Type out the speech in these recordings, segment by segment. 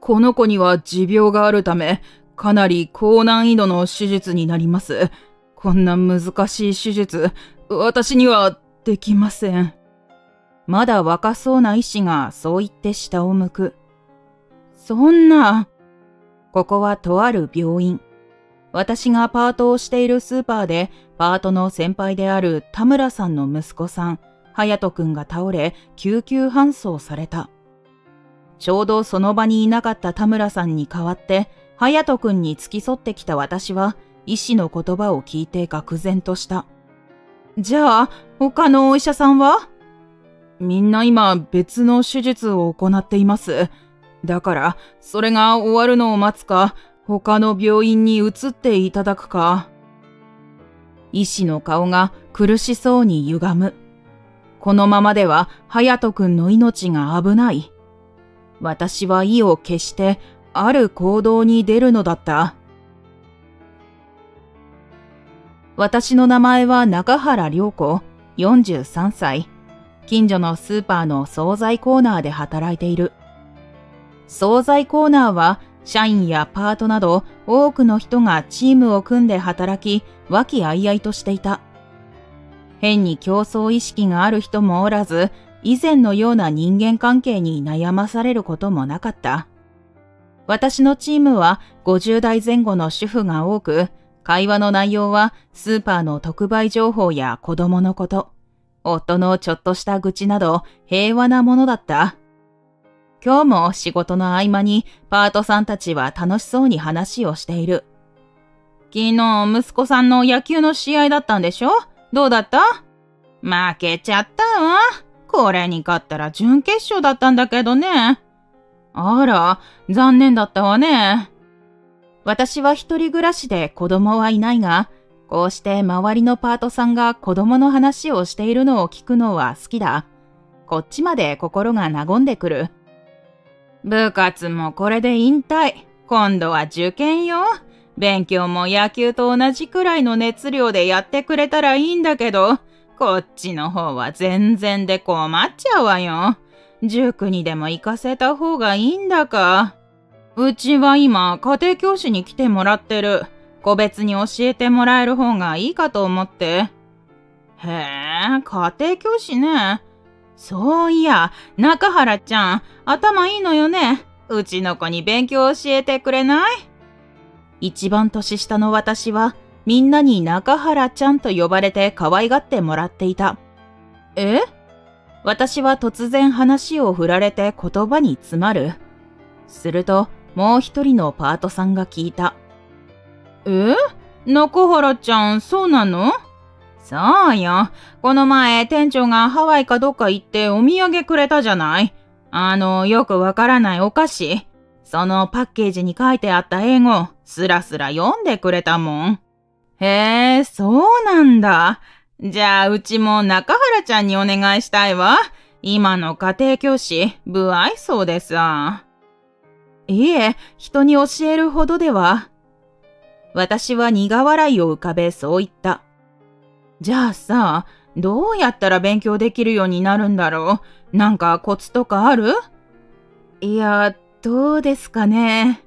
この子には持病があるため、かなり高難易度の手術になります。こんな難しい手術、私にはできません。まだ若そうな医師がそう言って下を向く。そんな。ここはとある病院。私がパートをしているスーパーで、パートの先輩である田村さんの息子さん、隼人くんが倒れ、救急搬送された。ちょうどその場にいなかった田村さんに代わって、隼人くんに付き添ってきた私は、医師の言葉を聞いて愕然とした。じゃあ、他のお医者さんは？みんな今別の手術を行っています。だから、それが終わるのを待つか、他の病院に移っていただくか。医師の顔が苦しそうに歪む。このままでは隼人くんの命が危ない。私は意を決してある行動に出るのだった。私の名前は中原良子、43歳。近所のスーパーの惣菜コーナーで働いている。惣菜コーナーは社員やパートなど多くの人がチームを組んで働き、和気あいあいとしていた。変に競争意識がある人もおらず、以前のような人間関係に悩まされることもなかった。私のチームは50代前後の主婦が多く、会話の内容はスーパーの特売情報や子供のこと、夫のちょっとした愚痴など平和なものだった。今日も仕事の合間にパートさんたちは楽しそうに話をしている。昨日息子さんの野球の試合だったんでしょ？どうだった？負けちゃったわ。これに勝ったら準決勝だったんだけどね。あら、残念だったわね。私は一人暮らしで子供はいないが、こうして周りのパートさんが子供の話をしているのを聞くのは好きだ。こっちまで心が和んでくる。部活もこれで引退。今度は受験よ。勉強も野球と同じくらいの熱量でやってくれたらいいんだけど、こっちの方は全然で困っちゃうわよ。塾にでも行かせた方がいいんだか。うちは今家庭教師に来てもらってる。個別に教えてもらえる方がいいかと思って。へえ、家庭教師ね。そういや、中原ちゃん、頭いいのよね。うちの子に勉強教えてくれない？一番年下の私は、みんなに中原ちゃんと呼ばれて可愛がってもらっていた。え？私は突然話を振られて言葉に詰まる。すると、もう一人のパートさんが聞いた。中原ちゃん、そうなの？そうよ。この前、店長がハワイかどっか行ってお土産くれたじゃない。よくわからないお菓子。そのパッケージに書いてあった英語、スラスラ読んでくれたもん。へえ、そうなんだ。じゃあ、うちも中原ちゃんにお願いしたいわ。今の家庭教師、不愛想でさ。いえ、人に教えるほどでは。私は苦笑いを浮かべそう言った。じゃあさ、どうやったら勉強できるようになるんだろう？なんかコツとかある？いや、どうですかね。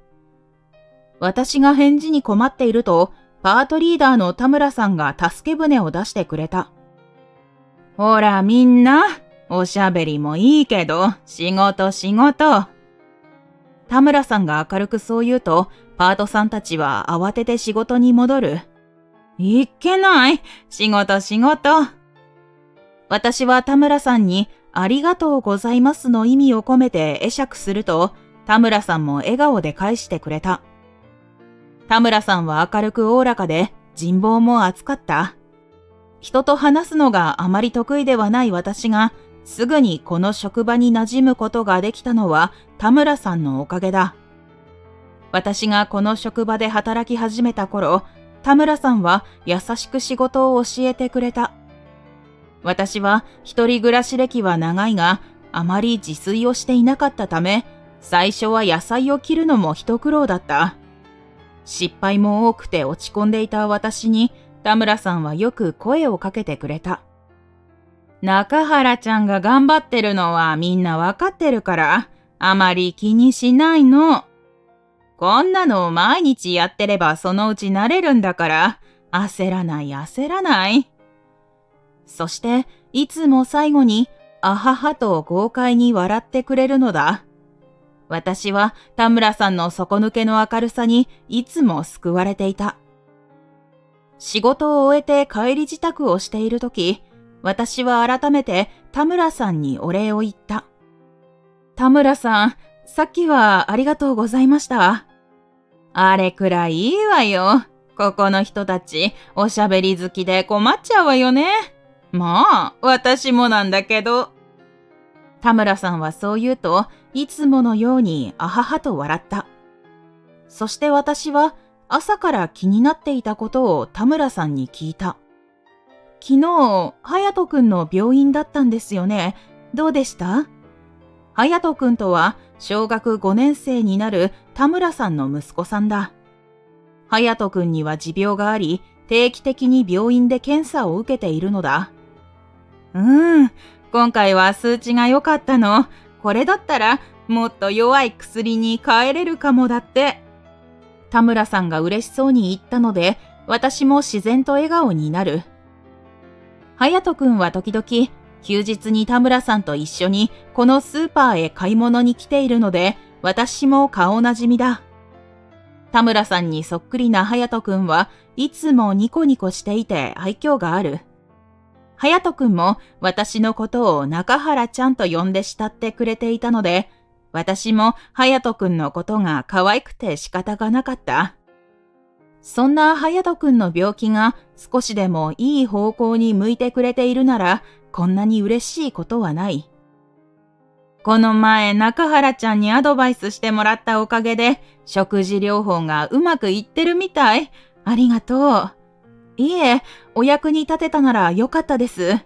私が返事に困っていると、パートリーダーの田村さんが助け舟を出してくれた。ほらみんな、おしゃべりもいいけど、仕事。田村さんが明るくそう言うと、パートさんたちは慌てて仕事に戻る。いっけない。仕事。私は田村さんにありがとうございますの意味を込めて会釈すると、田村さんも笑顔で返してくれた。田村さんは明るくおおらかで人望も厚かった。人と話すのがあまり得意ではない私が、すぐにこの職場に馴染むことができたのは田村さんのおかげだ。私がこの職場で働き始めた頃、田村さんは優しく仕事を教えてくれた。私は一人暮らし歴は長いが、あまり自炊をしていなかったため、最初は野菜を切るのも一苦労だった。失敗も多くて落ち込んでいた私に、田村さんはよく声をかけてくれた。中原ちゃんが頑張ってるのはみんなわかってるから、あまり気にしないの。こんなの毎日やってればそのうち慣れるんだから、焦らない焦らない。そして、いつも最後に、あははと豪快に笑ってくれるのだ。私は田村さんの底抜けの明るさにいつも救われていた。仕事を終えて帰り支度をしているとき、私は改めて田村さんにお礼を言った。田村さん、さっきはありがとうございました。あれくらいいいわよ。ここの人たち、おしゃべり好きで困っちゃうわよね。まあ、私もなんだけど。田村さんはそう言うと、いつものようにあははと笑った。そして私は朝から気になっていたことを田村さんに聞いた。昨日、隼人くんの病院だったんですよね。どうでした？隼人くんとは小学5年生になる田村さんの息子さんだ。隼人くんには持病があり、定期的に病院で検査を受けているのだ。今回は数値が良かったの。これだったらもっと弱い薬に変えれるかもだって。田村さんが嬉しそうに言ったので、私も自然と笑顔になる。隼人くんは時々、休日に田村さんと一緒にこのスーパーへ買い物に来ているので、私も顔なじみだ。田村さんにそっくりな隼人くんはいつもニコニコしていて愛嬌がある。隼人くんも私のことを中原ちゃんと呼んで慕ってくれていたので、私も隼人くんのことが可愛くて仕方がなかった。そんな隼人くんの病気が少しでもいい方向に向いてくれているなら、こんなに嬉しいことはない。この前中原ちゃんにアドバイスしてもらったおかげで、食事療法がうまくいってるみたい。ありがとう。いえ、お役に立てたならよかったです。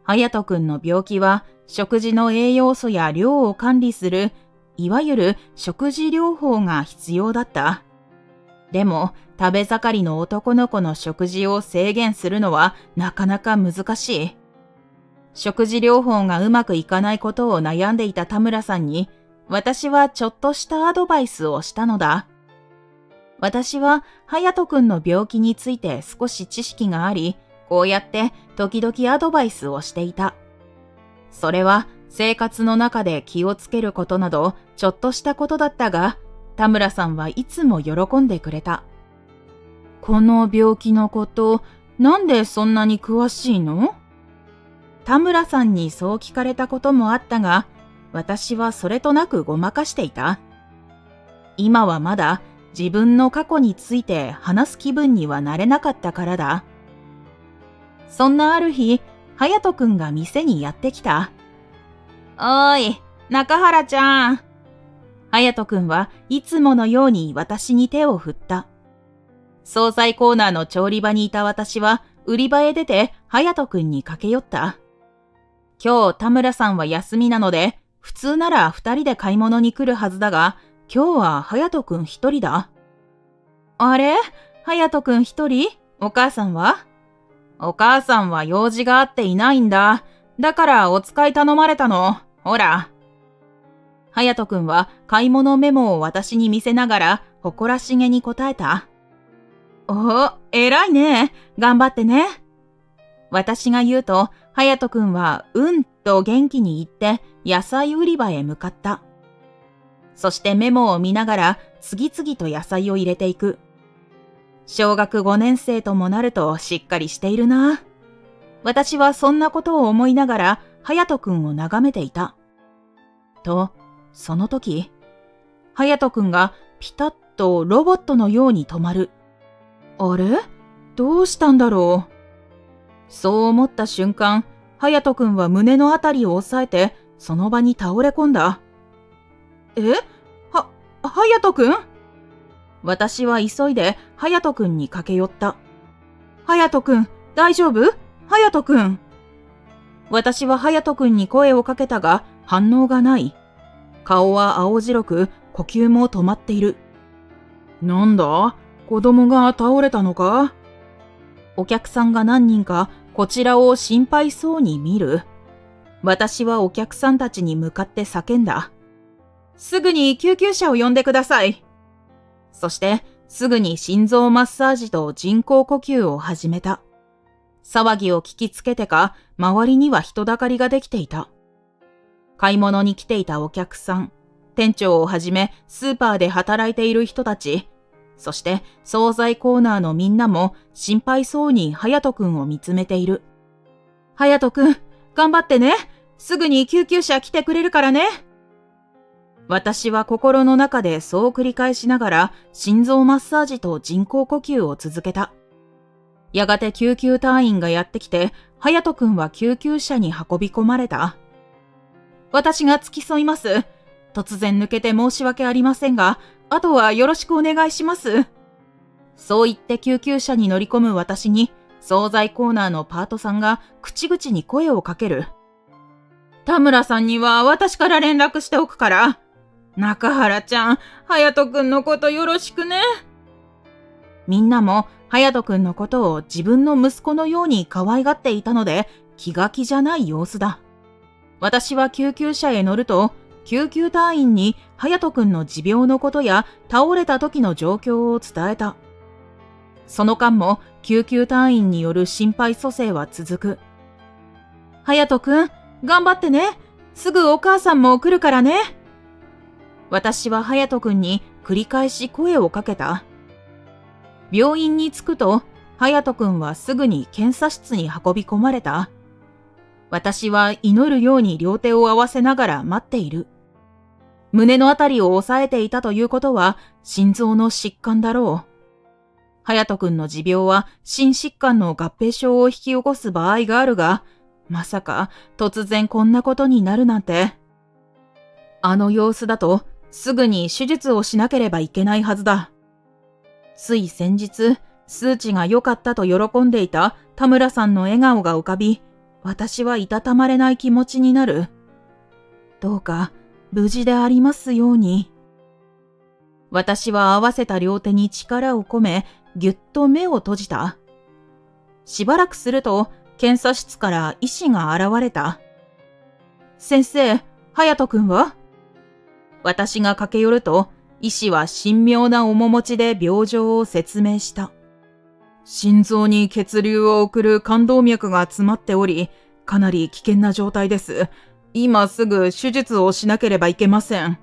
隼人くんの病気は食事の栄養素や量を管理する、いわゆる食事療法が必要だった。でも食べ盛りの男の子の食事を制限するのはなかなか難しい。食事療法がうまくいかないことを悩んでいた田村さんに、私はちょっとしたアドバイスをしたのだ。私は隼人くんの病気について少し知識があり、こうやって時々アドバイスをしていた。それは生活の中で気をつけることなどちょっとしたことだったが、田村さんはいつも喜んでくれた。この病気のこと、なんでそんなに詳しいの？田村さんにそう聞かれたこともあったが、私はそれとなくごまかしていた。今はまだ自分の過去について話す気分にはなれなかったからだ。そんなある日、隼人くんが店にやってきた。おーい、中原ちゃん。隼人くんはいつものように私に手を振った。惣菜コーナーの調理場にいた私は売り場へ出て隼人くんに駆け寄った。今日田村さんは休みなので、普通なら2人で買い物に来るはずだが、今日は隼人くん1人だ。あれ？隼人くん1人？お母さんは？お母さんは用事があっていないんだ。だからお使い頼まれたの。ほら。隼人くんは買い物メモを私に見せながら誇らしげに答えた。お、偉いね。頑張ってね。私が言うと、隼人くんはうんと元気に言って野菜売り場へ向かった。そしてメモを見ながら次々と野菜を入れていく。小学5年生ともなるとしっかりしているな。私はそんなことを思いながら隼人くんを眺めていた。と、その時、隼人くんがピタッとロボットのように止まる。あれ？どうしたんだろう。そう思った瞬間、隼人くんは胸のあたりを押さえてその場に倒れ込んだ。隼人くん？私は急いで隼人くんに駆け寄った。隼人くん、大丈夫？隼人くん。私は隼人くんに声をかけたが反応がない。顔は青白く、呼吸も止まっている。なんだ？子供が倒れたのか？お客さんが何人かこちらを心配そうに見る。私はお客さんたちに向かって叫んだ。すぐに救急車を呼んでください。そして、すぐに心臓マッサージと人工呼吸を始めた。騒ぎを聞きつけてか、周りには人だかりができていた。買い物に来ていたお客さん、店長をはじめスーパーで働いている人たち、そして惣菜コーナーのみんなも心配そうに隼人くんを見つめている。隼人くん、頑張ってね。すぐに救急車来てくれるからね。私は心の中でそう繰り返しながら心臓マッサージと人工呼吸を続けた。やがて救急隊員がやってきて、隼人くんは救急車に運び込まれた。私が付き添います。突然抜けて申し訳ありませんが、あとはよろしくお願いします。そう言って救急車に乗り込む私に、惣菜コーナーのパートさんが口々に声をかける。田村さんには私から連絡しておくから。中原ちゃん、隼人くんのことよろしくね。みんなも隼人くんのことを自分の息子のように可愛がっていたので気が気じゃない様子だ。私は救急車へ乗ると、救急隊員に隼人くんの持病のことや倒れた時の状況を伝えた。その間も救急隊員による心肺蘇生は続く。隼人くん、頑張ってね。すぐお母さんも来るからね。私は隼人くんに繰り返し声をかけた。病院に着くと、隼人くんはすぐに検査室に運び込まれた。私は祈るように両手を合わせながら待っている。胸のあたりを押さえていたということは心臓の疾患だろう。隼人くんの持病は心疾患の合併症を引き起こす場合があるが、まさか突然こんなことになるなんて。あの様子だとすぐに手術をしなければいけないはずだ。つい先日、数値が良かったと喜んでいた田村さんの笑顔が浮かび、私はいたたまれない気持ちになる。どうか無事でありますように。私は合わせた両手に力を込め、ぎゅっと目を閉じた。しばらくすると、検査室から医師が現れた。先生、隼人くんは？私が駆け寄ると、医師は神妙な面持ちで病状を説明した。心臓に血流を送る冠動脈が詰まっており、かなり危険な状態です。今すぐ手術をしなければいけません。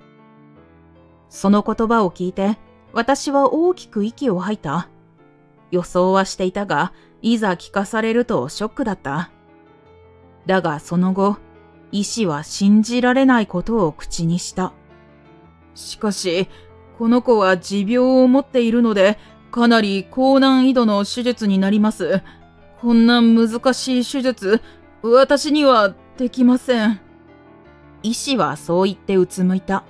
その言葉を聞いて、私は大きく息を吐いた。予想はしていたが、いざ聞かされるとショックだった。だがその後、医師は信じられないことを口にした。しかし、この子は持病を持っているので、かなり高難易度の手術になります。こんな難しい手術、私にはできません。医師はそう言ってうつむいた。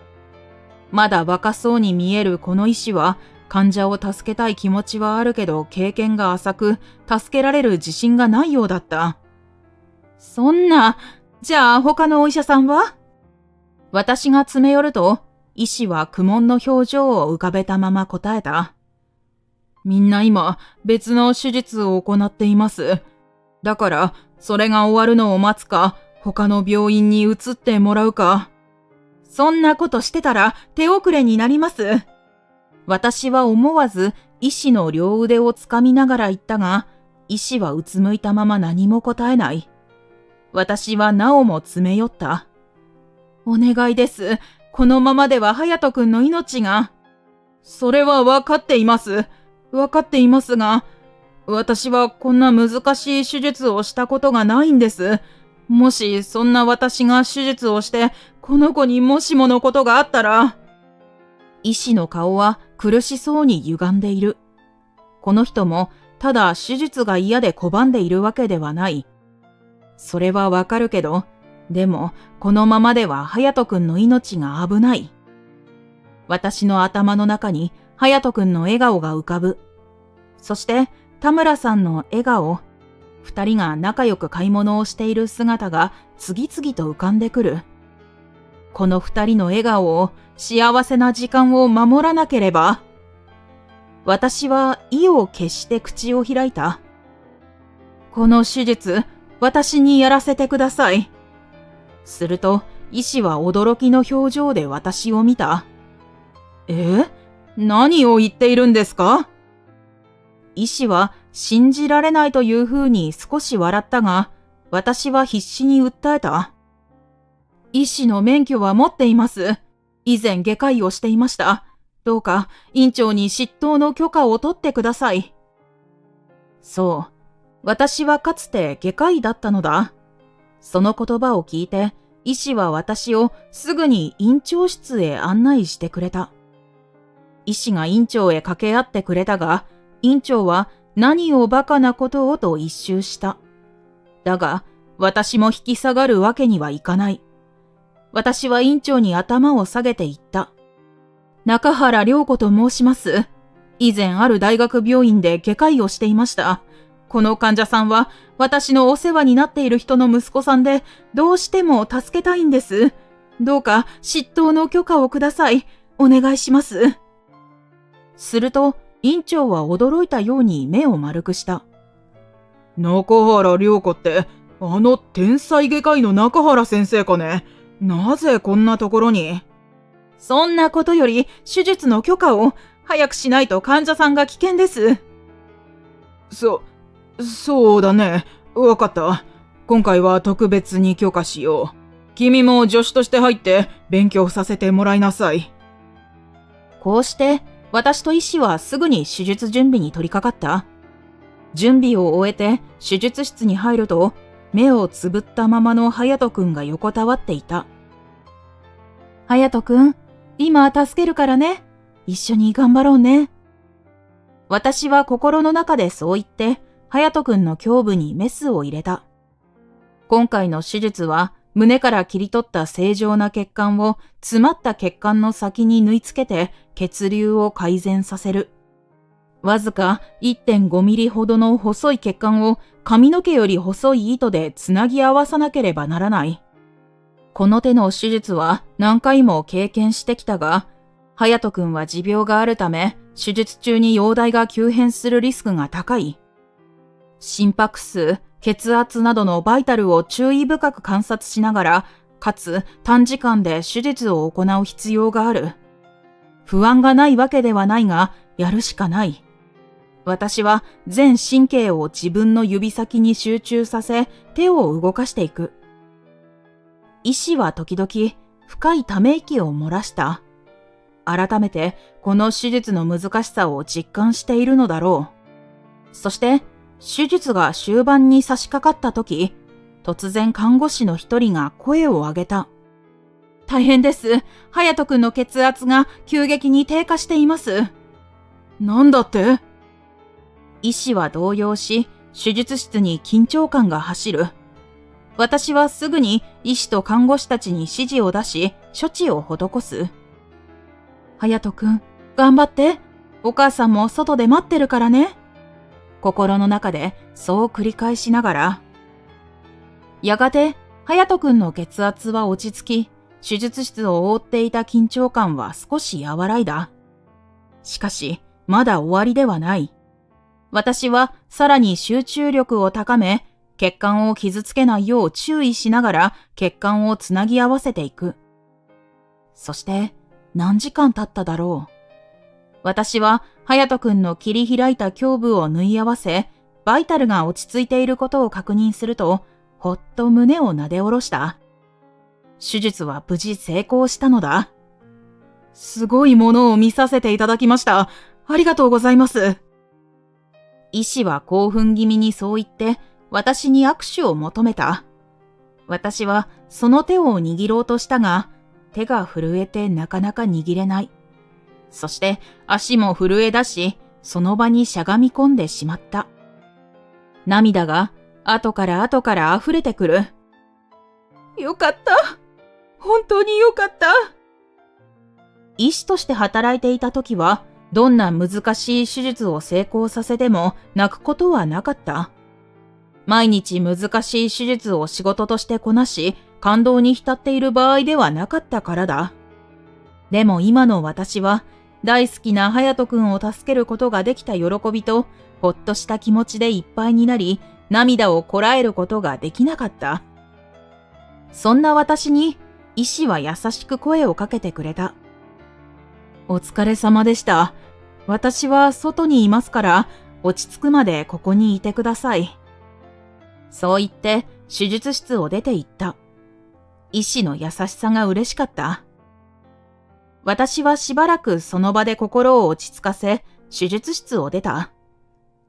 まだ若そうに見えるこの医師は、患者を助けたい気持ちはあるけど経験が浅く、助けられる自信がないようだった。そんな、じゃあ他のお医者さんは？私が詰め寄ると、医師は苦悶の表情を浮かべたまま答えた。みんな今、別の手術を行っています。だから、それが終わるのを待つか、他の病院に移ってもらうか。そんなことしてたら手遅れになります。私は思わず医師の両腕をつかみながら言ったが、医師はうつむいたまま何も答えない。私はなおも詰め寄った。お願いです。このままでは隼人くんの命が。それはわかっています。わかっていますが、私はこんな難しい手術をしたことがないんです。もしそんな私が手術をして、この子にもしものことがあったら。医師の顔は苦しそうに歪んでいる。この人もただ手術が嫌で拒んでいるわけではない。それはわかるけど、でもこのままでは隼人くんの命が危ない。私の頭の中に隼人くんの笑顔が浮かぶ。そして田村さんの笑顔。二人が仲良く買い物をしている姿が次々と浮かんでくる。この二人の笑顔を、幸せな時間を守らなければ。私は意を決して口を開いた。この手術、私にやらせてください。すると、医師は驚きの表情で私を見た。何を言っているんですか？医師は信じられないというふうに少し笑ったが、私は必死に訴えた。医師の免許は持っています。以前外科医をしていました。どうか院長に執刀の許可を取ってください。そう、私はかつて外科医だったのだ。その言葉を聞いて、医師は私をすぐに院長室へ案内してくれた。医師が院長へ掛け合ってくれたが、院長は何をバカなことをと一蹴した。だが、私も引き下がるわけにはいかない。私は院長に頭を下げて言った。中原良子と申します。以前ある大学病院で外科医をしていました。この患者さんは私のお世話になっている人の息子さんで、どうしても助けたいんです。どうか執刀の許可をください。お願いします。すると、院長は驚いたように目を丸くした。中原良子って、あの天才外科医の中原先生かね。なぜこんなところに？そんなことより、手術の許可を早くしないと患者さんが危険です。そうだね。わかった。今回は特別に許可しよう。君も助手として入って勉強させてもらいなさい。こうして、私と医師はすぐに手術準備に取り掛かった。準備を終えて手術室に入ると、目をつぶったままの隼人くんが横たわっていた。隼人くん、今助けるからね。一緒に頑張ろうね。私は心の中でそう言って、隼人くんの胸部にメスを入れた。今回の手術は、胸から切り取った正常な血管を詰まった血管の先に縫い付けて血流を改善させる。わずか 1.5 ミリほどの細い血管を髪の毛より細い糸でつなぎ合わさなければならない。この手の手術は何回も経験してきたが、隼人くんは持病があるため、手術中に容体が急変するリスクが高い。心拍数、血圧などのバイタルを注意深く観察しながら、かつ短時間で手術を行う必要がある。不安がないわけではないが、やるしかない。私は全神経を自分の指先に集中させ、手を動かしていく。医師は時々深いため息を漏らした。改めてこの手術の難しさを実感しているのだろう。そして手術が終盤に差し掛かった時、突然看護師の一人が声を上げた。大変です。隼人くんの血圧が急激に低下しています。なんだって？医師は動揺し、手術室に緊張感が走る。私はすぐに医師と看護師たちに指示を出し、処置を施す。隼人くん、頑張って。お母さんも外で待ってるからね。心の中でそう繰り返しながら。やがて、隼人くんの血圧は落ち着き、手術室を覆っていた緊張感は少し和らいだ。しかし、まだ終わりではない。私はさらに集中力を高め、血管を傷つけないよう注意しながら血管をつなぎ合わせていく。そして何時間経っただろう。私は隼人くんの切り開いた胸部を縫い合わせ、バイタルが落ち着いていることを確認すると、ほっと胸をなで下ろした。手術は無事成功したのだ。すごいものを見させていただきました。ありがとうございます。医師は興奮気味にそう言って私に握手を求めた。私はその手を握ろうとしたが、手が震えてなかなか握れない。そして足も震え出し、その場にしゃがみ込んでしまった。涙が後から溢れてくる。よかった。本当によかった。医師として働いていた時は、どんな難しい手術を成功させても泣くことはなかった。毎日難しい手術を仕事としてこなし、感動に浸っている場合ではなかったからだ。でも今の私は、大好きな隼人くんを助けることができた喜びと、ほっとした気持ちでいっぱいになり、涙をこらえることができなかった。そんな私に、医師は優しく声をかけてくれた。お疲れ様でした。私は外にいますから、落ち着くまでここにいてください。そう言って手術室を出て行った。医師の優しさが嬉しかった。私はしばらくその場で心を落ち着かせ、手術室を出た。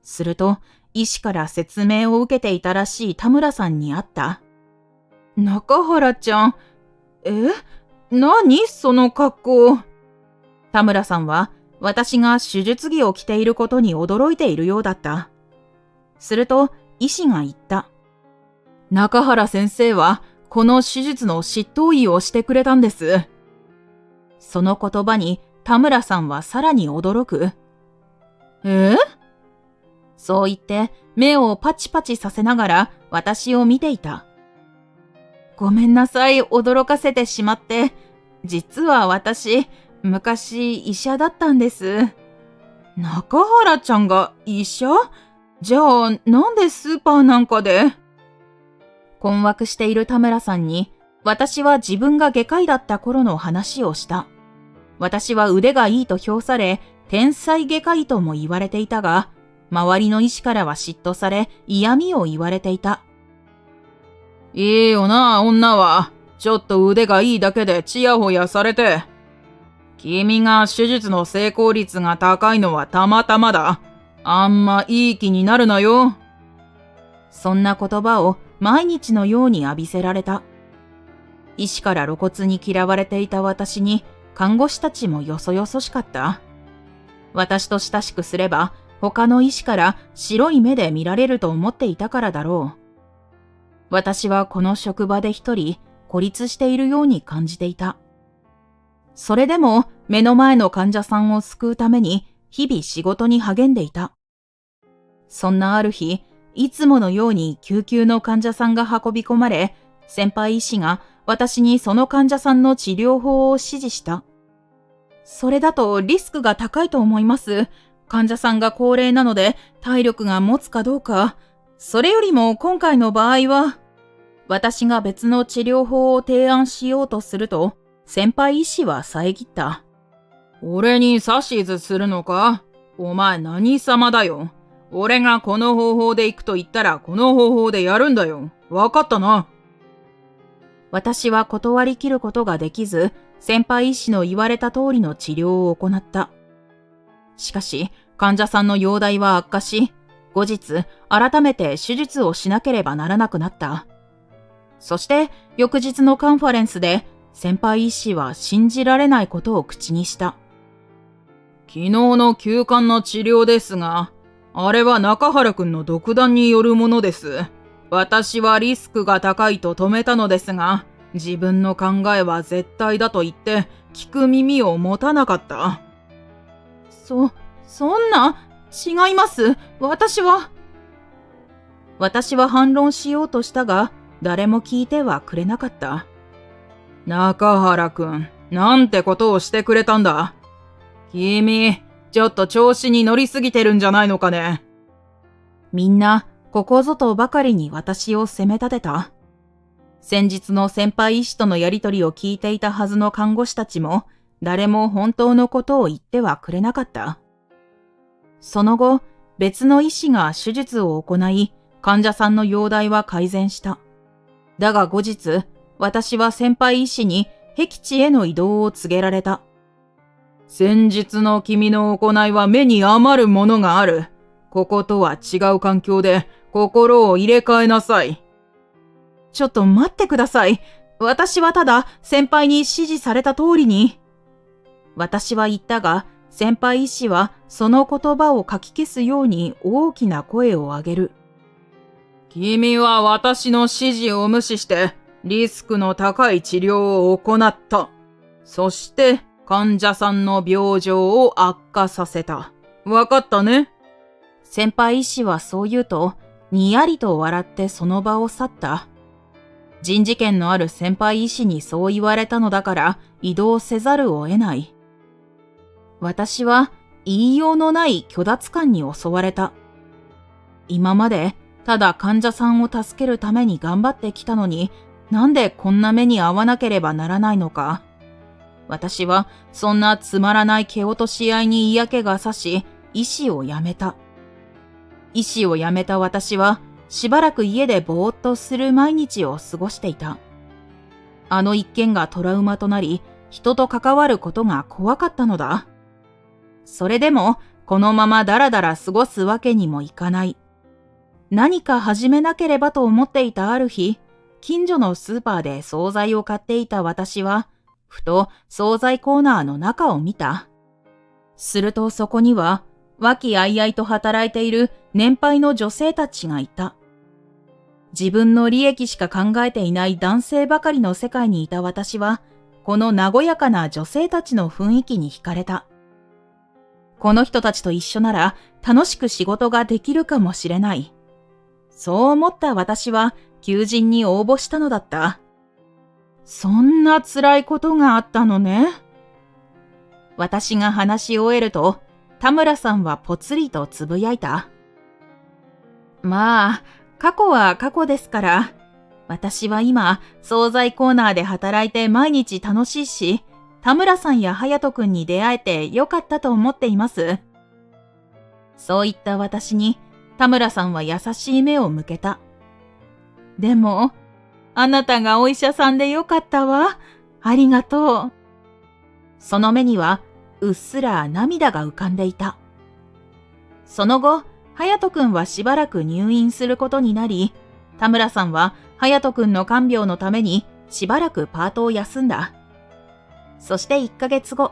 すると、医師から説明を受けていたらしい田村さんに会った。中原ちゃん、何その格好。田村さんは私が手術着を着ていることに驚いているようだった。すると医師が言った。中原先生はこの手術の執刀医をしてくれたんです。その言葉に田村さんはさらに驚く。そう言って目をパチパチさせながら私を見ていた。ごめんなさい、驚かせてしまって。実は私、昔医者だったんです。中原ちゃんが医者？じゃあなんでスーパーなんかで？困惑している田村さんに、私は自分が外科医だった頃の話をした。私は腕がいいと評され、天才外科医とも言われていたが、周りの医師からは嫉妬され、嫌味を言われていた。いいよな、女は。ちょっと腕がいいだけでちやほやされて。君が手術の成功率が高いのはたまたまだ。あんまいい気になるなよ。そんな言葉を毎日のように浴びせられた。医師から露骨に嫌われていた私に、看護師たちもよそよそしかった。私と親しくすれば、他の医師から白い目で見られると思っていたからだろう。私はこの職場で一人孤立しているように感じていた。それでも目の前の患者さんを救うために日々仕事に励んでいた。そんなある日、いつものように救急の患者さんが運び込まれ、先輩医師が私にその患者さんの治療法を指示した。それだとリスクが高いと思います。患者さんが高齢なので体力が持つかどうか。それよりも今回の場合は、私が別の治療法を提案しようとすると、先輩医師は遮った。俺に指図するのか？お前何様だよ。俺がこの方法で行くと言ったらこの方法でやるんだよ。わかったな。私は断り切ることができず、先輩医師の言われた通りの治療を行った。しかし、患者さんの容体は悪化し、後日、改めて手術をしなければならなくなった。そして、翌日のカンファレンスで、先輩医師は信じられないことを口にした。昨日の急患の治療ですが、あれは中原くんの独断によるものです。私はリスクが高いと止めたのですが、自分の考えは絶対だと言って、聞く耳を持たなかった。そんな、違います。私は反論しようとしたが、誰も聞いてはくれなかった。中原くん、なんてことをしてくれたんだ。君、ちょっと調子に乗りすぎてるんじゃないのかね。みんな、ここぞとばかりに私を責め立てた。先日の先輩医師とのやりとりを聞いていたはずの看護師たちも、誰も本当のことを言ってはくれなかった。その後、別の医師が手術を行い、患者さんの容体は改善した。だが後日、私は先輩医師に僻地への移動を告げられた。先日の君の行いは目に余るものがある。こことは違う環境で心を入れ替えなさい。ちょっと待ってください。私はただ先輩に指示された通りに。私は言ったが、先輩医師はその言葉をかき消すように大きな声を上げる。君は私の指示を無視してリスクの高い治療を行った。そして患者さんの病状を悪化させた。わかったね？先輩医師はそう言うと、にやりと笑ってその場を去った。人事権のある先輩医師にそう言われたのだから移動せざるを得ない。私は言いようのない虚脱感に襲われた。今までただ患者さんを助けるために頑張ってきたのに、なんでこんな目に遭わなければならないのか。私はそんなつまらない蹴落とし合いに嫌気がさし、医師を辞めた。医師を辞めた私は、しばらく家でぼーっとする毎日を過ごしていた。あの一件がトラウマとなり、人と関わることが怖かったのだ。それでも、このままだらだら過ごすわけにもいかない。何か始めなければと思っていたある日、近所のスーパーで惣菜を買っていた私は、ふと惣菜コーナーの中を見た。するとそこには、和気あいあいと働いている年配の女性たちがいた。自分の利益しか考えていない男性ばかりの世界にいた私は、この和やかな女性たちの雰囲気に惹かれた。この人たちと一緒なら楽しく仕事ができるかもしれない。そう思った私は求人に応募したのだった。そんな辛いことがあったのね。私が話し終えると、田村さんはぽつりとつぶやいた。まあ、過去は過去ですから。私は今、惣菜コーナーで働いて毎日楽しいし、田村さんや隼人くんに出会えてよかったと思っています。そう言った私に、田村さんは優しい目を向けた。でも、あなたがお医者さんでよかったわ。ありがとう。その目には、うっすら涙が浮かんでいた。その後、隼人くんはしばらく入院することになり、田村さんは隼人くんの看病のためにしばらくパートを休んだ。そして1ヶ月後、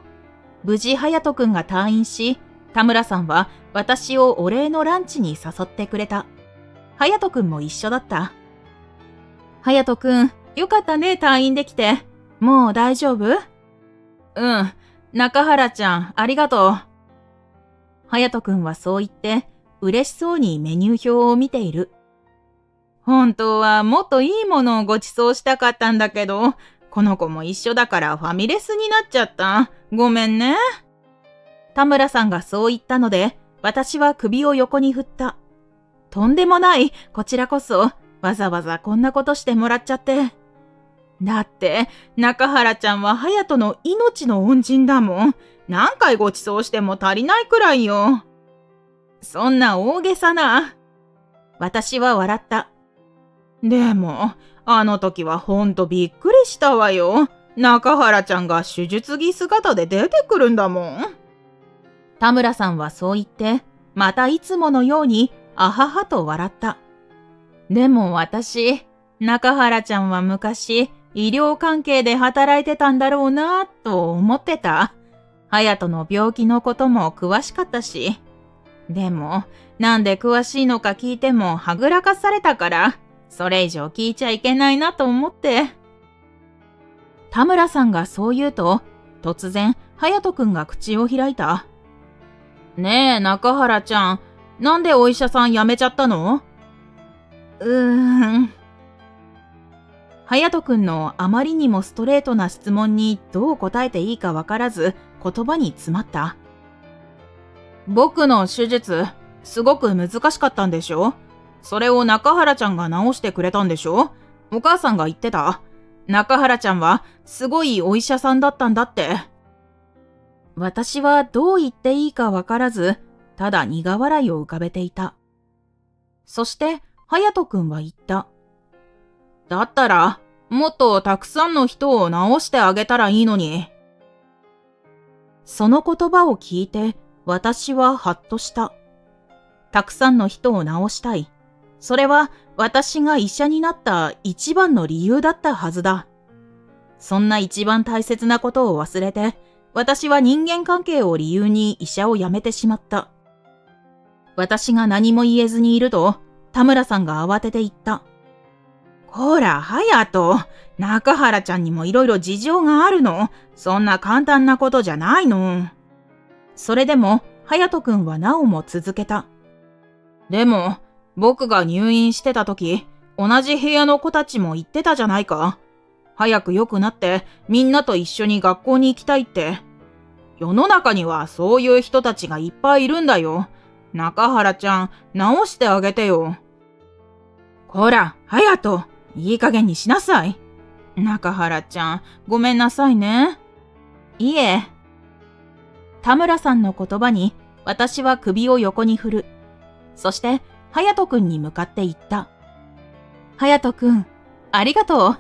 無事隼人くんが退院し、田村さんは私をお礼のランチに誘ってくれた。隼人くんも一緒だった。隼人くん、よかったね、退院できて。もう大丈夫？うん、中原ちゃん、ありがとう。隼人くんはそう言って、嬉しそうにメニュー表を見ている。本当はもっといいものをご馳走したかったんだけど、この子も一緒だからファミレスになっちゃった。ごめんね。田村さんがそう言ったので、私は首を横に振った。とんでもない、こちらこそ、わざわざこんなことしてもらっちゃって。だって、中原ちゃんは隼人の命の恩人だもん。何回ご馳走しても足りないくらいよ。そんな大げさな。私は笑った。でも、あの時はほんとびっくりしたわよ。中原ちゃんが手術着姿で出てくるんだもん。田村さんはそう言って、またいつものように、あははと笑った。でも私、中原ちゃんは昔、医療関係で働いてたんだろうなぁと思ってた。隼人の病気のことも詳しかったし。でも、なんで詳しいのか聞いてもはぐらかされたから、それ以上聞いちゃいけないなと思って。田村さんがそう言うと、突然、隼人くんが口を開いた。ねえ、中原ちゃん、なんでお医者さん辞めちゃったの？隼人くんのあまりにもストレートな質問にどう答えていいかわからず、言葉に詰まった。僕の手術、すごく難しかったんでしょ？それを中原ちゃんが治してくれたんでしょ？お母さんが言ってた。中原ちゃんはすごいお医者さんだったんだって。私はどう言っていいかわからず、ただ苦笑いを浮かべていた。そして、隼人くんは言った。だったら、もっとたくさんの人を治してあげたらいいのに。その言葉を聞いて、私はハッとした。たくさんの人を治したい。それは私が医者になった一番の理由だったはずだ。そんな一番大切なことを忘れて、私は人間関係を理由に医者を辞めてしまった。私が何も言えずにいると、田村さんが慌てて言った。こら、隼人、中原ちゃんにもいろいろ事情があるの。そんな簡単なことじゃないの。それでも、隼人くんはなおも続けた。でも、僕が入院してた時、同じ部屋の子たちも言ってたじゃないか。早く良くなって、みんなと一緒に学校に行きたいって。世の中にはそういう人たちがいっぱいいるんだよ。中原ちゃん、治してあげてよ。こら、隼人、いい加減にしなさい。中原ちゃん、ごめんなさいね。いえ。田村さんの言葉に私は首を横に振る。そして隼人くんに向かって言った。隼人くん、ありがとう。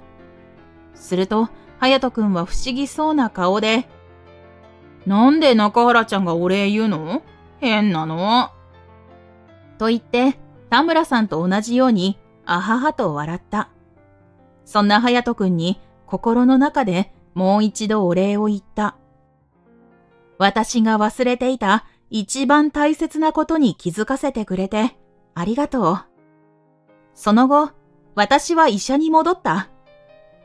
すると隼人くんは不思議そうな顔で、なんで中原ちゃんがお礼言うの？変なの。と言って田村さんと同じようにあははと笑った。そんな隼人くんに心の中でもう一度お礼を言った。私が忘れていた一番大切なことに気づかせてくれてありがとう。その後、私は医者に戻った。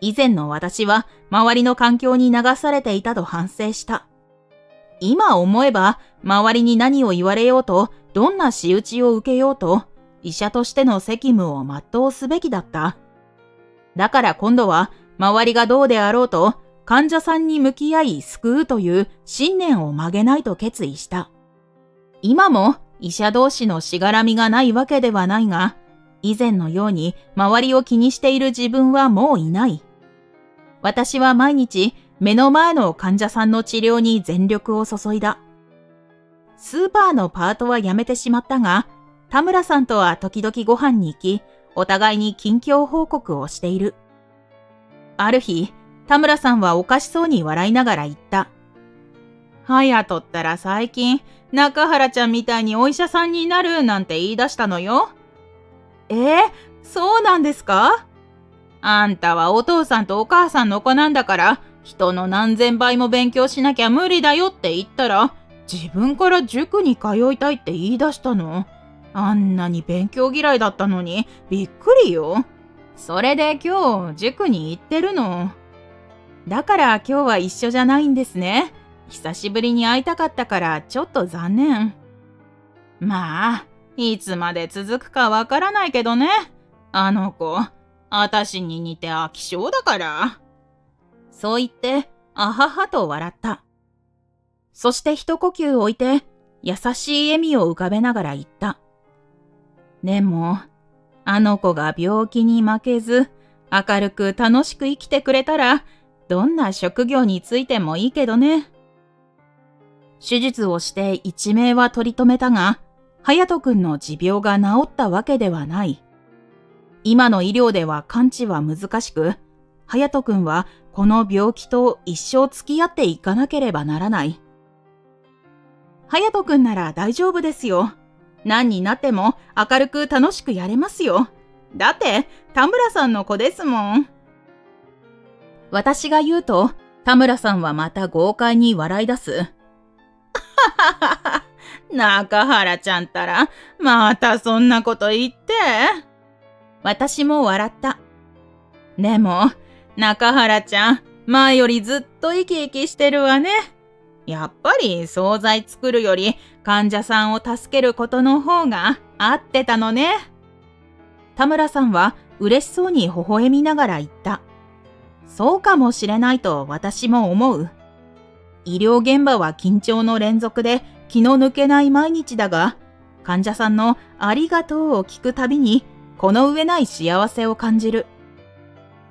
以前の私は周りの環境に流されていたと反省した。今思えば周りに何を言われようと、どんな仕打ちを受けようと、医者としての責務を全うすべきだった。だから今度は周りがどうであろうと患者さんに向き合い救うという信念を曲げないと決意した。今も医者同士のしがらみがないわけではないが、以前のように周りを気にしている自分はもういない。私は毎日目の前の患者さんの治療に全力を注いだ。スーパーのパートは辞めてしまったが、田村さんとは時々ご飯に行き、お互いに近況報告をしている。ある日、田村さんはおかしそうに笑いながら言った。隼人ったら最近、中原ちゃんみたいにお医者さんになるなんて言い出したのよ。そうなんですか？あんたはお父さんとお母さんの子なんだから、人の何千倍も勉強しなきゃ無理だよって言ったら、自分から塾に通いたいって言い出したの。あんなに勉強嫌いだったのにびっくりよ。それで今日塾に行ってるの。だから今日は一緒じゃないんですね。久しぶりに会いたかったからちょっと残念。まあ、いつまで続くかわからないけどね。あの子、あたしに似て飽き性だから。そう言ってあははと笑った。そして一呼吸置いて優しい笑みを浮かべながら言った。でも、あの子が病気に負けず、明るく楽しく生きてくれたら、どんな職業についてもいいけどね。手術をして一命は取り留めたが、隼人くんの持病が治ったわけではない。今の医療では完治は難しく、隼人くんはこの病気と一生付き合っていかなければならない。隼人くんなら大丈夫ですよ。何になっても明るく楽しくやれますよ。だって田村さんの子ですもん。私が言うと田村さんはまた豪快に笑い出す。中原ちゃんたらまたそんなこと言って。私も笑った。でも中原ちゃん前よりずっと生き生きしてるわね。やっぱり惣菜作るより患者さんを助けることの方が合ってたのね。田村さんは嬉しそうに微笑みながら言った。そうかもしれないと私も思う。医療現場は緊張の連続で気の抜けない毎日だが、患者さんのありがとうを聞くたびにこの上ない幸せを感じる。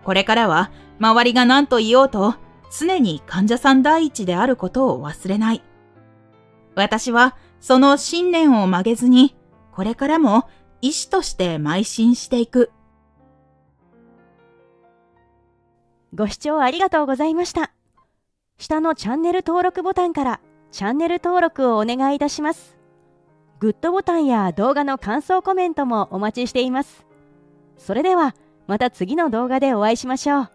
これからは周りが何と言おうと常に患者さん第一であることを忘れない。私はその信念を曲げずに、これからも医師として邁進していく。ご視聴ありがとうございました。下のチャンネル登録ボタンからチャンネル登録をお願いいたします。グッドボタンや動画の感想コメントもお待ちしています。それではまた次の動画でお会いしましょう。